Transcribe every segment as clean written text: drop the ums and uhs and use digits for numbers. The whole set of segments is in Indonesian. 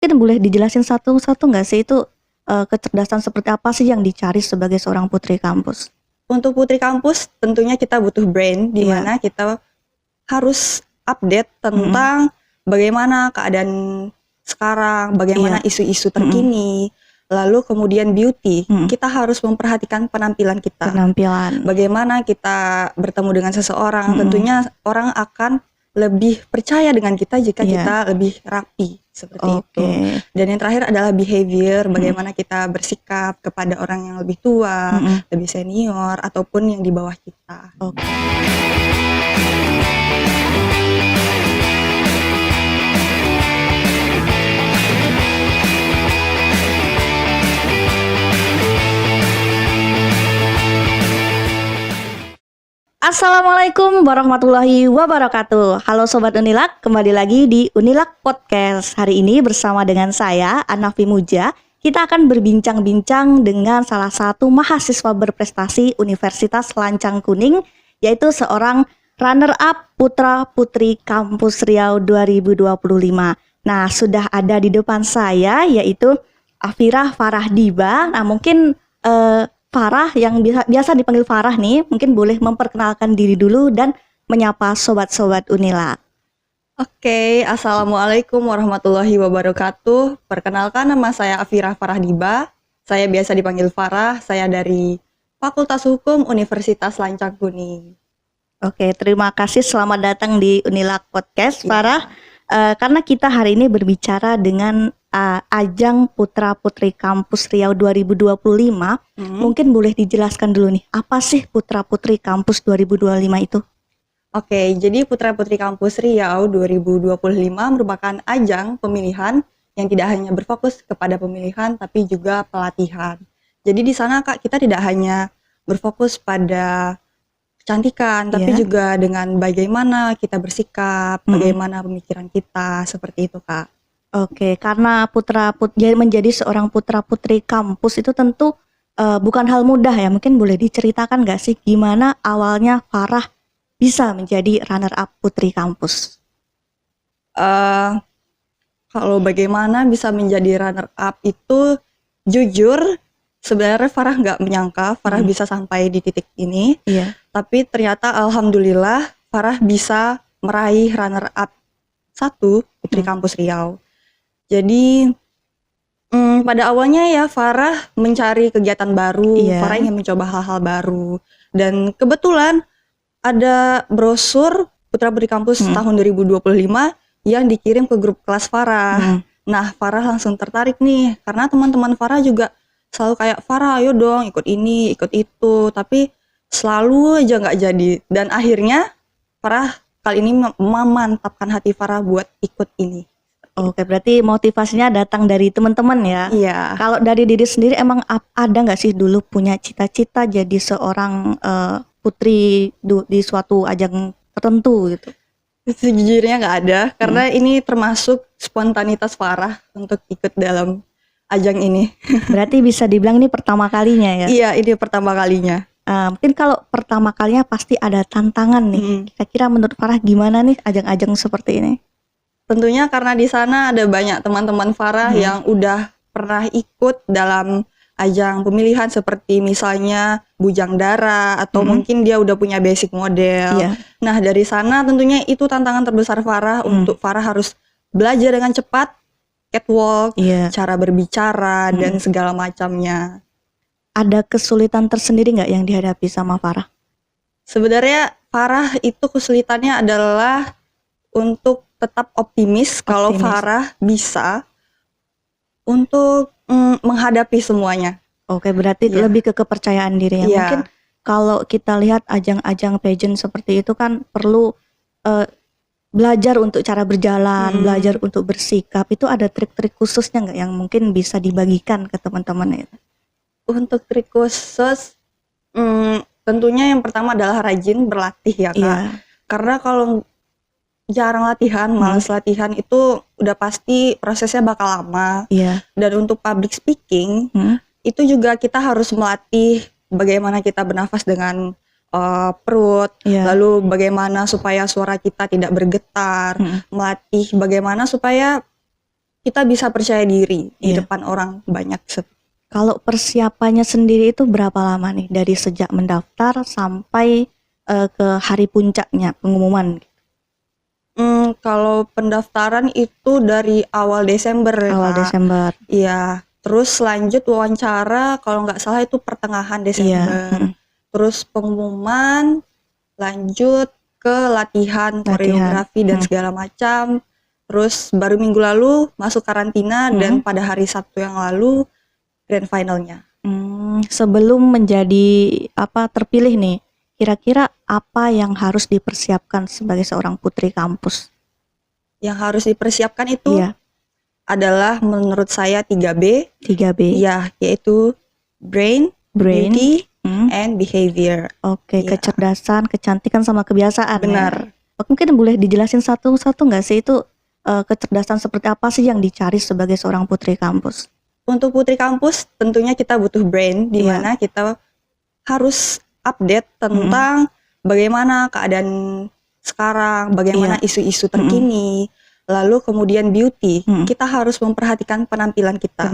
Mungkin boleh dijelasin satu-satu nggak sih itu kecerdasan seperti apa sih yang dicari sebagai seorang putri kampus? Untuk putri kampus tentunya kita butuh brain di Iya. mana kita harus update Mm-mm. tentang bagaimana keadaan sekarang, bagaimana Iya. isu-isu Mm-mm. terkini, lalu kemudian beauty. Mm-mm. Kita harus memperhatikan penampilan kita. Penampilan. Bagaimana kita bertemu dengan seseorang, Mm-mm. tentunya orang akan lebih percaya dengan kita jika Iya. kita lebih rapi seperti itu. Oke. Dan yang terakhir adalah behavior, Mm-mm. bagaimana kita bersikap kepada orang yang lebih tua, Mm-mm. lebih senior ataupun yang di bawah kita. Oke. Assalamualaikum warahmatullahi wabarakatuh. Halo Sobat Unilak, kembali lagi di Unilak Podcast. Hari ini bersama dengan saya, Anafi Muja, kita akan berbincang-bincang dengan salah satu mahasiswa berprestasi Universitas Lancang Kuning, yaitu seorang runner-up Putra-Putri Kampus Riau 2025. Nah, sudah ada di depan saya, yaitu Afira Farahdiba. Nah, mungkin Farah yang biasa dipanggil Farah nih, mungkin boleh memperkenalkan diri dulu dan menyapa sobat-sobat Unilak. Oke, Assalamualaikum warahmatullahi wabarakatuh. Perkenalkan, nama saya Afira Farahdiba. Saya biasa dipanggil Farah. Saya dari Fakultas Hukum Universitas Lancang Kuning. Oke, terima kasih. Selamat datang di Unilak Podcast, Ya. Farah. Karena kita hari ini berbicara dengan ajang Putra-Putri Kampus Riau 2025, mungkin boleh dijelaskan dulu nih, apa sih Putra-Putri Kampus 2025 itu? Oke, jadi Putra-Putri Kampus Riau 2025 merupakan ajang pemilihan yang tidak hanya berfokus kepada pemilihan tapi juga pelatihan. Jadi di sana Kak, kita tidak hanya berfokus pada kecantikan, tapi Iya. juga dengan bagaimana kita bersikap, bagaimana pemikiran kita, seperti itu Kak. Oke, karena menjadi seorang putra-putri kampus itu tentu bukan hal mudah ya. Mungkin boleh diceritakan nggak sih gimana awalnya Farah bisa menjadi runner-up putri kampus? Kalau bagaimana bisa menjadi runner-up itu, jujur sebenarnya Farah nggak menyangka Farah bisa sampai di titik ini. Iya. Tapi ternyata alhamdulillah Farah bisa meraih runner-up 1 Putri Kampus Riau. Jadi pada awalnya ya Farah mencari kegiatan baru, Iya. Farah ingin mencoba hal-hal baru. Dan kebetulan ada brosur Putra-Putri Kampus tahun 2025 yang dikirim ke grup kelas Farah. Nah, Farah langsung tertarik nih, karena teman-teman Farah juga selalu kayak, Farah ayo dong ikut ini, ikut itu, tapi selalu aja nggak jadi. Dan akhirnya Farah kali ini memantapkan hati Farah buat ikut ini. Oke, berarti motivasinya datang dari teman-teman ya. Iya. Kalau dari diri sendiri emang ada nggak sih dulu punya cita-cita jadi seorang putri di suatu ajang tertentu gitu? Sejujurnya nggak ada, karena ini termasuk spontanitas Farah untuk ikut dalam ajang ini. Berarti bisa dibilang ini pertama kalinya ya? Iya, ini pertama kalinya. Mungkin kalau pertama kalinya pasti ada tantangan nih. Kira-kira menurut Farah gimana nih ajang-ajang seperti ini? Tentunya karena di sana ada banyak teman-teman Farah yang udah pernah ikut dalam ajang pemilihan seperti misalnya Bujang Dara atau mungkin dia udah punya basic model. Iya. Nah, dari sana tentunya itu tantangan terbesar Farah untuk Farah harus belajar dengan cepat catwalk, Iya. cara berbicara dan segala macamnya. Ada kesulitan tersendiri nggak yang dihadapi sama Farah? Sebenarnya Farah itu kesulitannya adalah untuk tetap optimis kalau Farah bisa untuk menghadapi semuanya. Oke, berarti Iya. lebih ke kepercayaan diri ya. Iya. Mungkin kalau kita lihat ajang-ajang pageant seperti itu kan perlu belajar untuk cara berjalan, belajar untuk bersikap. Itu ada trik-trik khususnya nggak yang mungkin bisa dibagikan ke teman-teman itu? Untuk trik khusus, tentunya yang pertama adalah rajin berlatih ya Kak. Iya. Karena kalau jarang latihan, malas latihan itu udah pasti prosesnya bakal lama. Iya. Dan untuk public speaking, itu juga kita harus melatih bagaimana kita bernafas dengan perut, Iya. lalu bagaimana supaya suara kita tidak bergetar, melatih bagaimana supaya kita bisa percaya diri di Iya. depan orang banyak. Kalau persiapannya sendiri itu berapa lama nih dari sejak mendaftar sampai ke hari puncaknya pengumuman? Kalau pendaftaran itu dari awal Desember ya, Awal Kak. Desember. Iya, terus lanjut wawancara kalau nggak salah itu pertengahan Iya. Desember. Terus pengumuman, lanjut ke latihan koreografi dan segala macam. Terus baru minggu lalu masuk karantina dan pada hari Sabtu yang lalu grand finalnya. Sebelum menjadi terpilih nih, kira-kira apa yang harus dipersiapkan sebagai seorang putri kampus? Yang harus dipersiapkan itu Iya. adalah menurut saya 3B. 3B. Ya, yaitu brain, beauty, and behavior. Oke, Iya. kecerdasan, kecantikan sama kebiasaan. Benar. Ya. Mungkin boleh dijelasin satu-satu nggak sih itu kecerdasan seperti apa sih yang dicari sebagai seorang putri kampus? Untuk putri kampus tentunya kita butuh brain, di mana kita harus update tentang bagaimana keadaan sekarang, bagaimana isu-isu terkini. Lalu kemudian beauty, kita harus memperhatikan penampilan kita.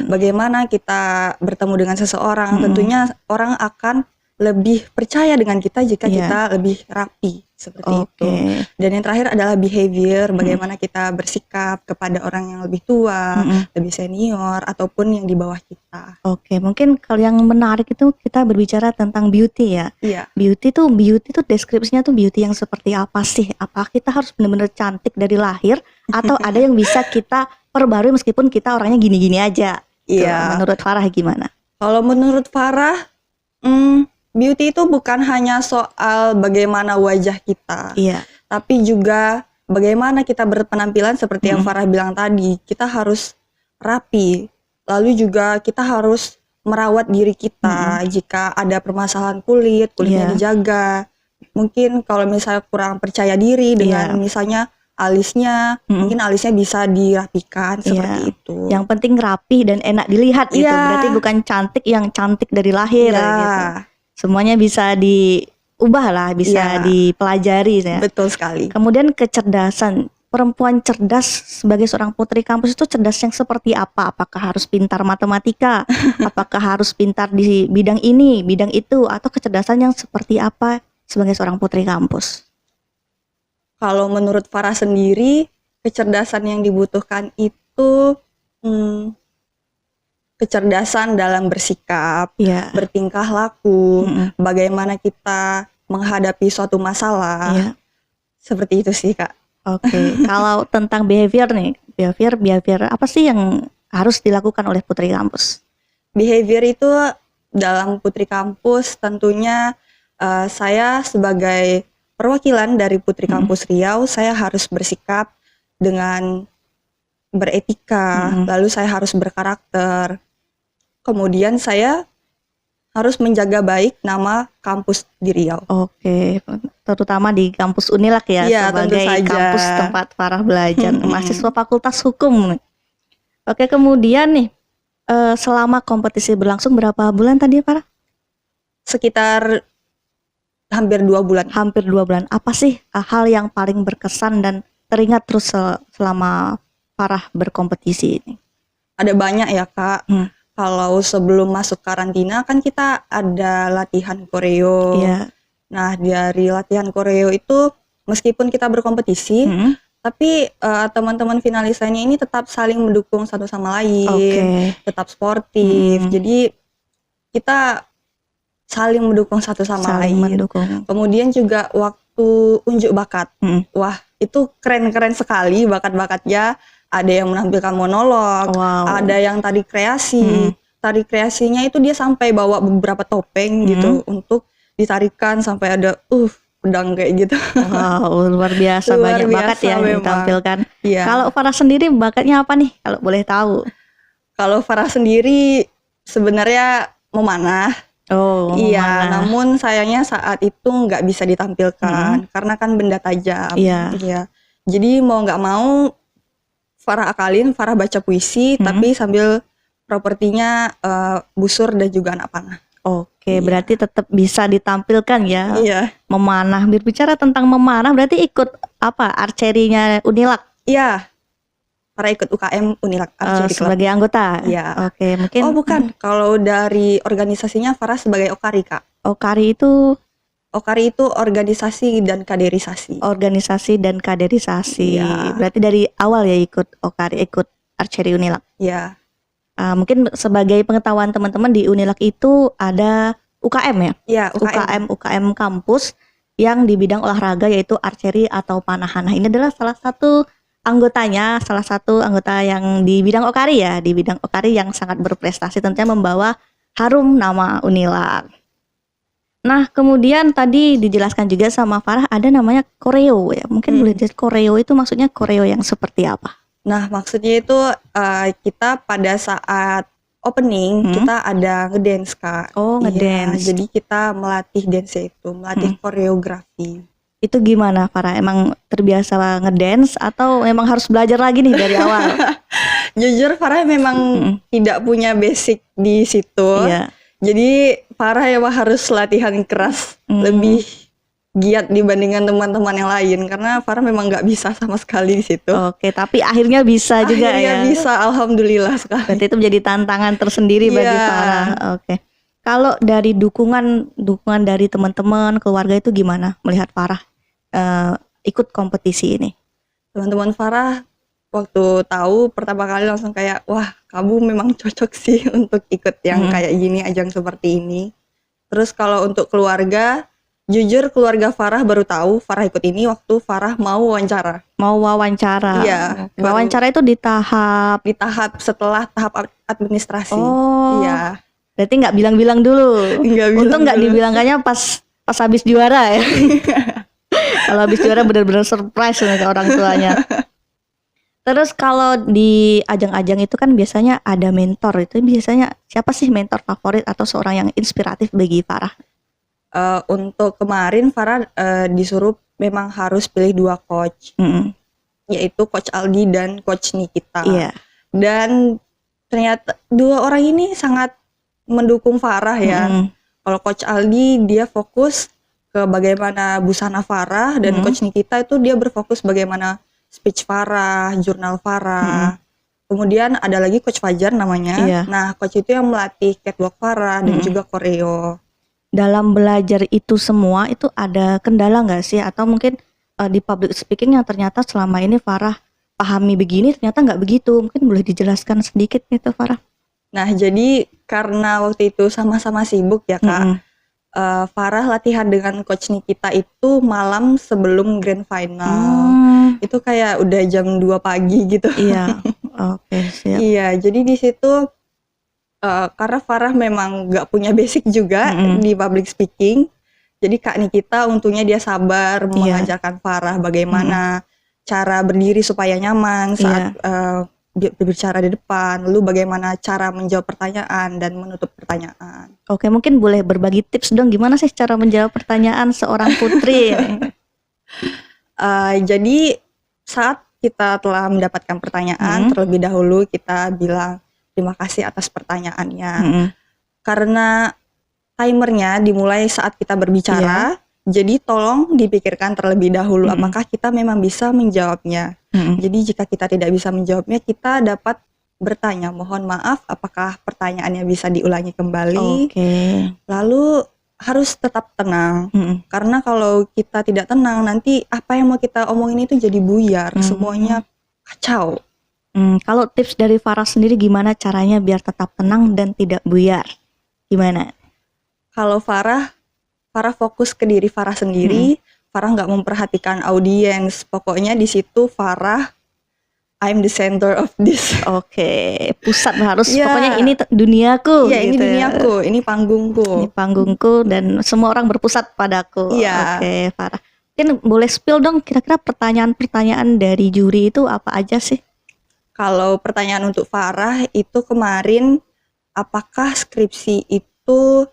Bagaimana kita bertemu dengan seseorang, tentunya orang akan lebih percaya dengan kita jika kita lebih rapi seperti itu. Dan yang terakhir adalah behavior, bagaimana kita bersikap kepada orang yang lebih tua, lebih senior ataupun yang di bawah kita. Oke, mungkin kalau yang menarik itu kita berbicara tentang beauty ya. Iya. Beauty tuh deskripsinya tuh beauty yang seperti apa sih? Apa kita harus benar-benar cantik dari lahir atau ada yang bisa kita perbarui meskipun kita orangnya gini-gini aja? Iya. Menurut Farah gimana? Kalau menurut Farah, beauty itu bukan hanya soal bagaimana wajah kita, tapi juga bagaimana kita berpenampilan seperti yang Farah bilang tadi. Kita harus rapi, lalu juga kita harus merawat diri kita. Jika ada permasalahan kulitnya dijaga. Mungkin kalau misalnya kurang percaya diri dengan misalnya alisnya, mungkin alisnya bisa dirapikan seperti itu. Yang penting rapi dan enak dilihat gitu. Berarti bukan cantik yang cantik dari lahir gitu. Semuanya bisa diubah lah, bisa dipelajari ya. Betul sekali. Kemudian kecerdasan. Perempuan cerdas sebagai seorang putri kampus itu cerdas yang seperti apa? Apakah harus pintar matematika? Apakah harus pintar di bidang ini, bidang itu? Atau kecerdasan yang seperti apa sebagai seorang putri kampus? Kalau menurut Farah sendiri, kecerdasan yang dibutuhkan itu kecerdasan dalam bersikap, bertingkah laku, bagaimana kita menghadapi suatu masalah. Seperti itu sih, Kak. Oke. Kalau tentang behavior nih, behavior apa sih yang harus dilakukan oleh putri kampus? Behavior itu dalam putri kampus tentunya saya sebagai perwakilan dari Putri Kampus Riau, saya harus bersikap dengan beretika, lalu saya harus berkarakter. Kemudian saya harus menjaga baik nama kampus di Riau. Oke, terutama di kampus Unilak ya, sebagai kampus tempat Farah belajar, mahasiswa Fakultas Hukum. Oke, kemudian nih, selama kompetisi berlangsung berapa bulan tadi Farah? Sekitar hampir 2 bulan. Hampir 2 bulan. Apa sih hal yang paling berkesan dan teringat terus selama Farah berkompetisi ini? Ada banyak ya, Kak. Kalau sebelum masuk karantina kan kita ada latihan koreo. Nah, dari latihan koreo itu meskipun kita berkompetisi, tapi teman-teman finalis lainnya ini tetap saling mendukung satu sama lain, tetap sportif. Jadi kita saling mendukung satu sama lain. Kemudian juga waktu unjuk bakat, wah itu keren-keren sekali bakat-bakatnya. Ada yang menampilkan monolog, ada yang tari kreasi. Tari kreasinya itu dia sampai bawa beberapa topeng gitu untuk ditarikan sampai ada pedang kayak gitu. Wow, luar biasa, banyak bakat ya yang ditampilkan. Kalau Farah sendiri bakatnya apa nih kalau boleh tahu? Kalau Farah sendiri sebenarnya memanah. Iya, namun sayangnya saat itu nggak bisa ditampilkan karena kan benda tajam. Iya. Jadi mau nggak mau Farah akalin, Farah baca puisi tapi sambil propertinya busur dan juga anak panah. Oke, berarti tetap bisa ditampilkan ya. Farah ikut UKM Unilak Archery Club. Sebagai anggota. Iya. Oke, mungkin. Oh bukan, kalau dari organisasinya Farah sebagai Okari Kak. Okari itu organisasi dan kaderisasi. Organisasi dan kaderisasi. Iya. Berarti dari awal ya ikut Okari, ikut Archery Unilak. Iya. Mungkin sebagai pengetahuan teman-teman, di Unilak itu ada UKM ya? Iya, UKM. UKM kampus yang di bidang olahraga, yaitu archery atau panahan. Nah, ini adalah salah satu anggota yang di bidang Okari ya, di bidang Okari yang sangat berprestasi, tentunya membawa harum nama Unilak. Nah, kemudian tadi dijelaskan juga sama Farah ada namanya koreo ya. Mungkin boleh jelaskan koreo itu maksudnya koreo yang seperti apa? Nah, maksudnya itu kita pada saat opening kita ada ngedance Kak. Oh, ngedance. Iya, jadi kita melatih dance itu, melatih koreografi. Itu gimana Farah? Emang terbiasa ngedance atau memang harus belajar lagi nih dari awal? Jujur Farah memang tidak punya basic di situ. Iya. Jadi Farah emang harus latihan keras, lebih giat dibandingkan teman-teman yang lain karena Farah memang nggak bisa sama sekali di situ. Oke, tapi akhirnya bisa juga ya. Akhirnya bisa, alhamdulillah sekali. Berarti itu menjadi tantangan tersendiri bagi Farah. Oke. Kalau dari dukungan dari teman-teman, keluarga itu gimana melihat Farah ikut kompetisi ini? Teman-teman Farah waktu tahu pertama kali langsung kayak, wah kamu memang cocok sih untuk ikut yang kayak gini, ajang seperti ini. Terus kalau untuk keluarga, jujur keluarga Farah baru tahu Farah ikut ini waktu Farah mau wawancara. Iya. Wawancara itu di tahap setelah tahap administrasi. Oh. Iya. Berarti nggak bilang-bilang dulu. Untung nggak dibilangkannya pas habis juara ya. Kalau habis juara benar-benar surprise nih ke orang tuanya. Terus kalau di ajang-ajang itu kan biasanya ada mentor, itu biasanya siapa sih mentor favorit atau seorang yang inspiratif bagi Farah? Untuk kemarin Farah disuruh memang harus pilih 2 coach, yaitu Coach Aldi dan Coach Nikita. Iya. Dan ternyata 2 orang ini sangat mendukung Farah ya. Kalau Coach Aldi dia fokus ke bagaimana busana Farah, dan Coach Nikita itu dia berfokus bagaimana speech Farah, jurnal Farah. Kemudian ada lagi Coach Fajar namanya. Iya. Nah, coach itu yang melatih catwalk Farah dan juga koreo. Dalam belajar itu semua itu ada kendala nggak sih? Atau mungkin di public speaking yang ternyata selama ini Farah pahami begini ternyata nggak begitu. Mungkin boleh dijelaskan sedikit gitu Farah? Nah, jadi karena waktu itu sama-sama sibuk ya Kak, Farah latihan dengan Coach Nikita itu malam sebelum grand final. Itu kayak udah jam 2 pagi gitu. Iya. Oke, siap. Iya, jadi di situ karena Farah memang nggak punya basic juga di public speaking, jadi Kak Nikita untungnya dia sabar mengajarkan Farah bagaimana cara berdiri supaya nyaman saat berbicara di depan, lalu bagaimana cara menjawab pertanyaan dan menutup pertanyaan. Oke, mungkin boleh berbagi tips dong gimana sih cara menjawab pertanyaan seorang putri? Jadi saat kita telah mendapatkan pertanyaan, terlebih dahulu kita bilang terima kasih atas pertanyaannya. Karena timernya dimulai saat kita berbicara, jadi tolong dipikirkan terlebih dahulu apakah kita memang bisa menjawabnya. Jadi jika kita tidak bisa menjawabnya, kita dapat bertanya, mohon maaf apakah pertanyaannya bisa diulangi kembali. Lalu harus tetap tenang, karena kalau kita tidak tenang nanti apa yang mau kita omongin itu jadi buyar, semuanya kacau. Kalau tips dari Farah sendiri gimana caranya biar tetap tenang dan tidak buyar? Gimana? Kalau Farah fokus ke diri Farah sendiri. Farah nggak memperhatikan audiens. Pokoknya di situ Farah, I'm the center of this. Oke, pusat harus. Pokoknya ini duniaku. Iya, gitu. ini duniaku, ini panggungku. Ini panggungku dan semua orang berpusat padaku. Iya. Oke, Farah. Mungkin boleh spill dong kira-kira pertanyaan-pertanyaan dari juri itu apa aja sih? Kalau pertanyaan untuk Farah itu kemarin, apakah skripsi itu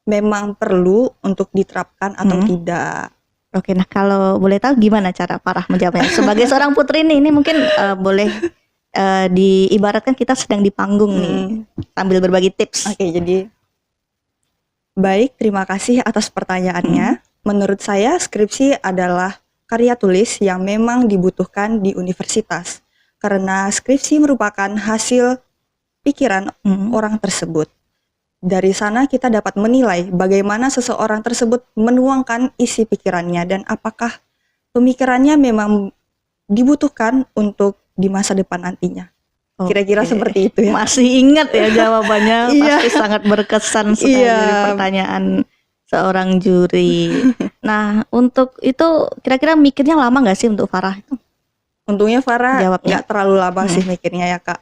memang perlu untuk diterapkan atau tidak? Oke, nah kalau boleh tahu gimana cara Farah menjawabnya? Sebagai seorang putri nih, ini mungkin boleh diibaratkan kita sedang di panggung nih, sambil berbagi tips. Oke, jadi baik, terima kasih atas pertanyaannya. Menurut saya skripsi adalah karya tulis yang memang dibutuhkan di universitas. karena skripsi merupakan hasil pikiran orang tersebut. Dari sana kita dapat menilai bagaimana seseorang tersebut menuangkan isi pikirannya dan apakah pemikirannya memang dibutuhkan untuk di masa depan nantinya. Kira-kira seperti itu ya. Masih ingat ya jawabannya. Iya. Pasti sangat berkesan sekali dari pertanyaan seorang juri. Nah, untuk itu kira-kira mikirnya lama nggak sih untuk Farah itu? Untungnya Farah Jawabnya. nggak terlalu lama sih mikirnya ya Kak.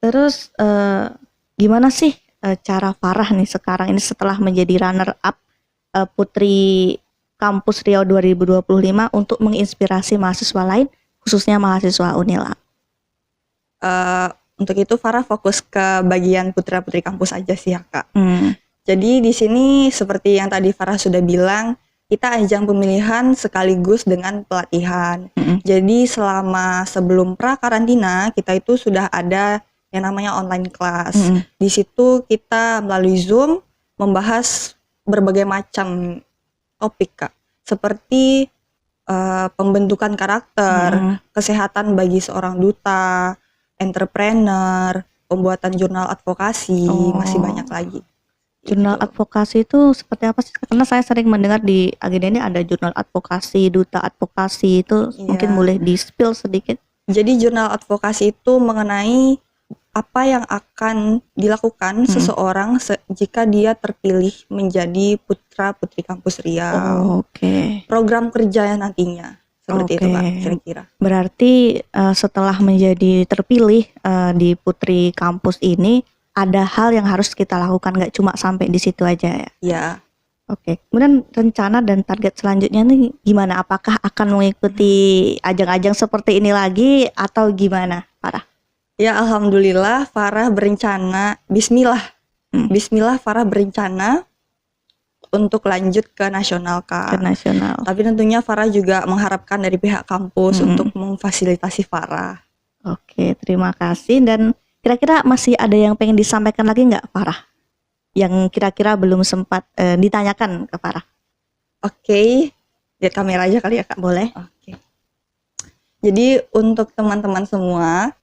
Terus gimana sih cara Farah nih sekarang ini setelah menjadi runner up Putri Kampus Riau 2025 untuk menginspirasi mahasiswa lain, khususnya mahasiswa Unilak? Untuk itu Farah fokus ke bagian putra-putri kampus aja sih ya Kak. Jadi di sini seperti yang tadi Farah sudah bilang, kita ajang pemilihan sekaligus dengan pelatihan. Jadi selama sebelum pra karantina kita itu sudah ada yang namanya online class. Di situ kita melalui Zoom membahas berbagai macam topik Kak, seperti pembentukan karakter, kesehatan bagi seorang duta, entrepreneur, pembuatan jurnal advokasi, masih banyak lagi. Jurnal advokasi itu seperti apa sih? Karena saya sering mendengar di agenda ini ada jurnal advokasi, duta advokasi, itu mungkin boleh di-spill sedikit. Jadi jurnal advokasi itu mengenai apa yang akan dilakukan seseorang jika dia terpilih menjadi putra-putri kampus Riau. Program kerjanya nantinya. Seperti itu Kak, kira-kira. Berarti setelah menjadi terpilih di Putri Kampus ini, ada hal yang harus kita lakukan, nggak cuma sampai di situ aja ya? Ya. Kemudian rencana dan target selanjutnya nih gimana? Apakah akan mengikuti ajang-ajang seperti ini lagi atau gimana, Farah? Ya alhamdulillah Farah berencana, bismillah Farah berencana untuk lanjut ke nasional Kak. Ke nasional. Tapi tentunya Farah juga mengharapkan dari pihak kampus untuk memfasilitasi Farah. Terima kasih. Dan kira-kira masih ada yang pengen disampaikan lagi nggak Farah? Yang kira-kira belum sempat ditanyakan ke Farah? Lihat kamera aja kali ya Kak. Boleh. Jadi untuk teman-teman semua,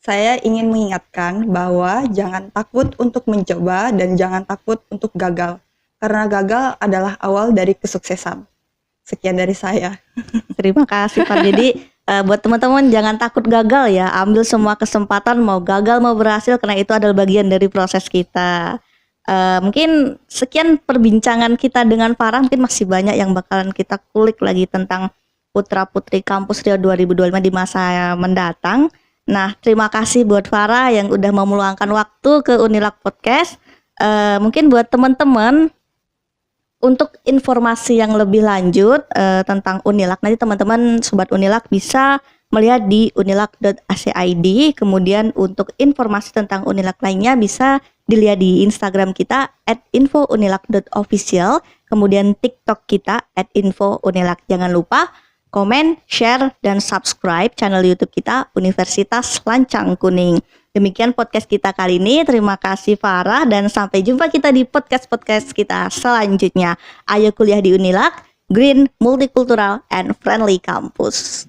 saya ingin mengingatkan bahwa jangan takut untuk mencoba dan jangan takut untuk gagal. Karena gagal adalah awal dari kesuksesan. Sekian dari saya. Terima kasih Pak. Jadi buat teman-teman jangan takut gagal ya. Ambil semua kesempatan, mau gagal mau berhasil, karena itu adalah bagian dari proses kita. Mungkin sekian perbincangan kita dengan Farah. Mungkin masih banyak yang bakalan kita kulik lagi tentang Putra-Putri Kampus Riau 2025 di masa mendatang. Nah, terima kasih buat Farah yang udah mau meluangkan waktu ke Unilak Podcast. Mungkin buat teman-teman, untuk informasi yang lebih lanjut tentang Unilak, nanti teman-teman Sobat Unilak bisa melihat di unilak.ac.id. Kemudian untuk informasi tentang Unilak lainnya bisa dilihat di Instagram kita @infounilak.official. Kemudian TikTok kita @infounilak. Jangan lupa komen, share, dan subscribe channel YouTube kita Universitas Lancang Kuning. Demikian podcast kita kali ini. Terima kasih Farah dan sampai jumpa kita di podcast-podcast kita selanjutnya. Ayo kuliah di Unilak, Green, Multicultural, and Friendly Campus.